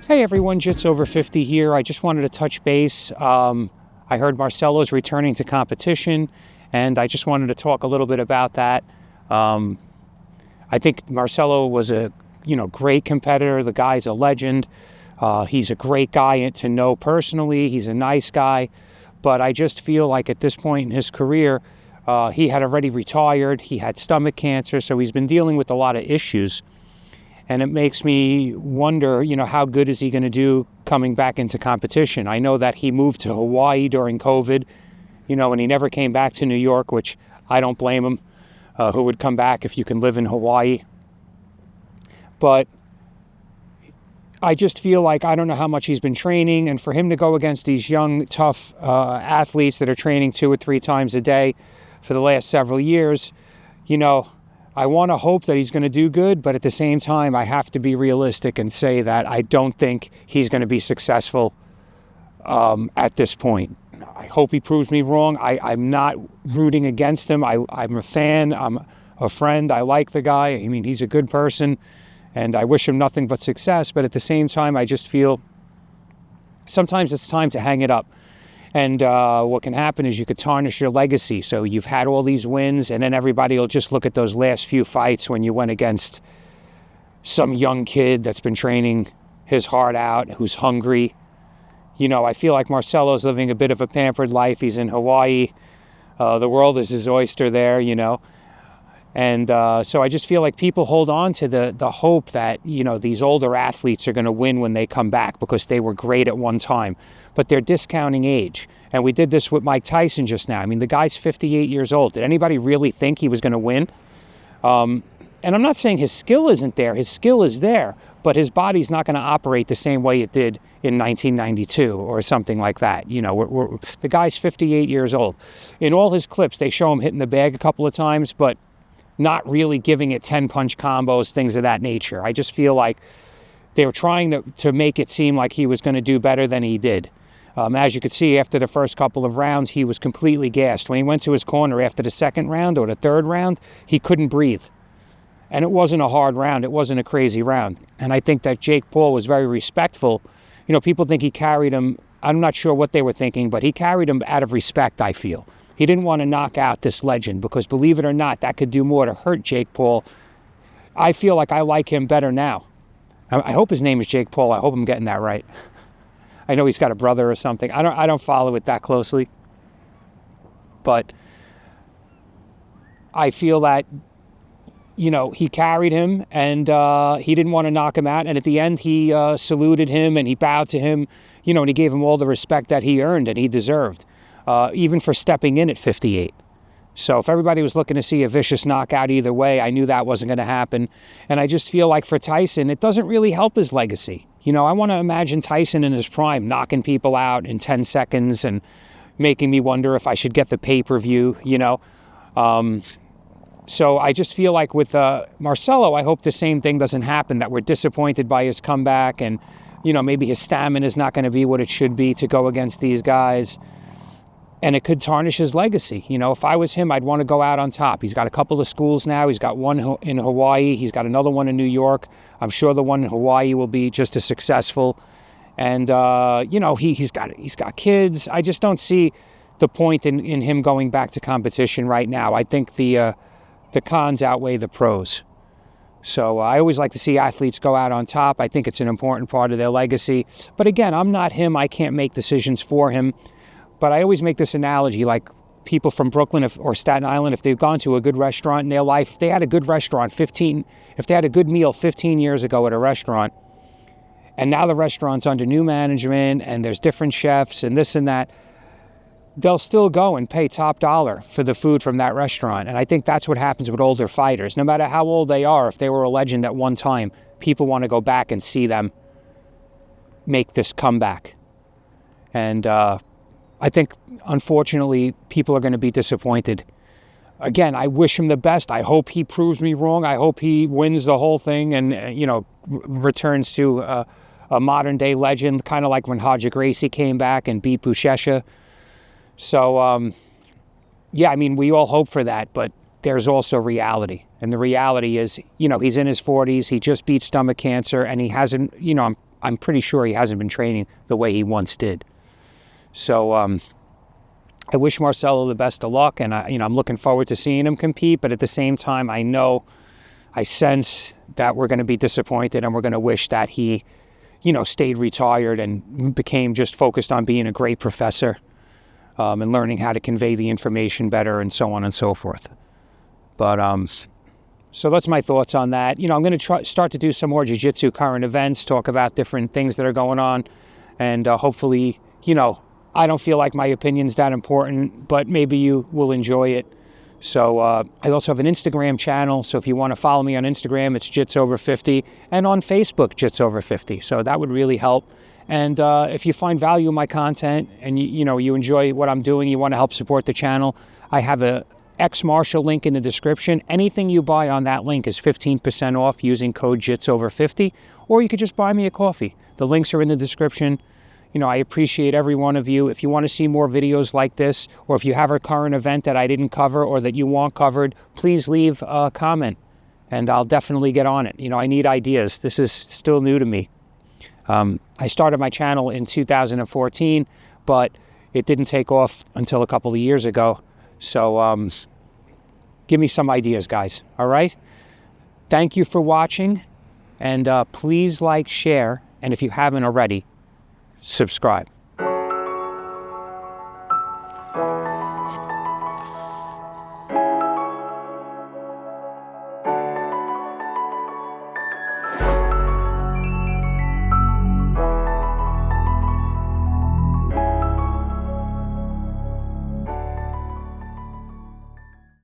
Hey everyone, Jits over 50 here. I just wanted to touch base. I heard Marcelo's returning to competition, and I just wanted to talk a little bit about that. I think Marcelo was a great competitor. The guy's a legend. He's a great guy to know personally. He's a nice guy, but I just feel like at this point in his career, he had already retired. He had stomach cancer, so he's been dealing with a lot of issues. And it makes me wonder, how good is he going to do coming back into competition? I know that he moved to Hawaii during COVID, and he never came back to New York, which I don't blame him. Who would come back if you can live in Hawaii? But I just feel like I don't know how much he's been training, and for him to go against these young, tough athletes that are training 2 or 3 times a day for the last several years, I want to hope that he's going to do good, but at the same time, I have to be realistic and say that I don't think he's going to be successful at this point. I hope he proves me wrong. I'm not rooting against him. I'm a fan. I'm a friend. I like the guy. I mean, he's a good person, and I wish him nothing but success. But at the same time, I just feel sometimes it's time to hang it up. And what can happen is you could tarnish your legacy. So you've had all these wins, and then everybody will just look at those last few fights when you went against some young kid that's been training his heart out, who's hungry. I feel like Marcelo's living a bit of a pampered life. He's in Hawaii. The world is his oyster there, And so I just feel like people hold on to the hope that, these older athletes are going to win when they come back because they were great at one time. But they're discounting age. And we did this with Mike Tyson just now. I mean, the guy's 58 years old. Did anybody really think he was going to win? And I'm not saying his skill isn't there. His skill is there. But his body's not going to operate the same way it did in 1992 or something like that. The guy's 58 years old. In all his clips, they show him hitting the bag a couple of times, but not really giving it 10-punch combos, things of that nature. I just feel like they were trying to make it seem like he was going to do better than he did. As you could see, after the first couple of rounds, he was completely gassed. When he went to his corner after the second round or the third round, he couldn't breathe. And it wasn't a hard round. It wasn't a crazy round. And I think that Jake Paul was very respectful. People think he carried him. I'm not sure what they were thinking, but he carried him out of respect, I feel. He didn't want to knock out this legend because, believe it or not, that could do more to hurt Jake Paul. I feel like I like him better now. I hope his name is Jake Paul. I hope I'm getting that right. I know he's got a brother or something. I don't follow it that closely. But I feel that, he carried him and he didn't want to knock him out. And at the end, he saluted him and he bowed to him, and he gave him all the respect that he earned and he deserved. Even for stepping in at 58. So if everybody was looking to see a vicious knockout either way, I knew that wasn't going to happen. And I just feel like for Tyson, it doesn't really help his legacy. I want to imagine Tyson in his prime knocking people out in 10 seconds and making me wonder if I should get the pay-per-view, So I just feel like with Marcelo, I hope the same thing doesn't happen, that we're disappointed by his comeback and, maybe his stamina is not going to be what it should be to go against these guys. And it could tarnish his legacy. If I was him, I'd want to go out on top. He's got a couple of schools now. He's got one in Hawaii. He's got another one in New York. I'm sure the one in Hawaii will be just as successful. And, he's got kids. I just don't see the point in him going back to competition right now. I think the cons outweigh the pros. So I always like to see athletes go out on top. I think it's an important part of their legacy. But again, I'm not him. I can't make decisions for him. But I always make this analogy, like people from Brooklyn or Staten Island, if they've gone to a good restaurant in their life, if they had a good restaurant if they had a good meal 15 years ago at a restaurant, and now the restaurant's under new management and there's different chefs and this and that, they'll still go and pay top dollar for the food from that restaurant. And I think that's what happens with older fighters. No matter how old they are, if they were a legend at one time, people want to go back and see them make this comeback. And I think, unfortunately, people are going to be disappointed. Again, I wish him the best. I hope he proves me wrong. I hope he wins the whole thing and, returns to a modern-day legend, kind of like when Roger Gracie came back and beat Buchecha. So, we all hope for that, but there's also reality. And the reality is, he's in his 40s. He just beat stomach cancer, and he hasn't, I'm pretty sure he hasn't been training the way he once did. So I wish Marcelo the best of luck, and I'm looking forward to seeing him compete. But at the same time, I sense that we're going to be disappointed, and we're going to wish that he, stayed retired and became just focused on being a great professor, and learning how to convey the information better, and so on and so forth. But so that's my thoughts on that. I'm going to start to do some more jiu-jitsu current events, talk about different things that are going on, and hopefully, I don't feel like my opinion's that important, but maybe you will enjoy it. So I also have an Instagram channel, so if you want to follow me on Instagram, it's JitsOver50, and on Facebook, JitsOver50. So that would really help. And if you find value in my content and you enjoy what I'm doing, you want to help support the channel, I have a X-Marshall link in the description. Anything you buy on that link is 15% off using code JitsOver50, or you could just buy me a coffee. The links are in the description. I appreciate every one of you. If you want to see more videos like this, or if you have a current event that I didn't cover or that you want covered, please leave a comment, and I'll definitely get on it. I need ideas. This is still new to me. I started my channel in 2014, but it didn't take off until a couple of years ago. So give me some ideas, guys. All right? Thank you for watching, and please like, share, and if you haven't already, subscribe.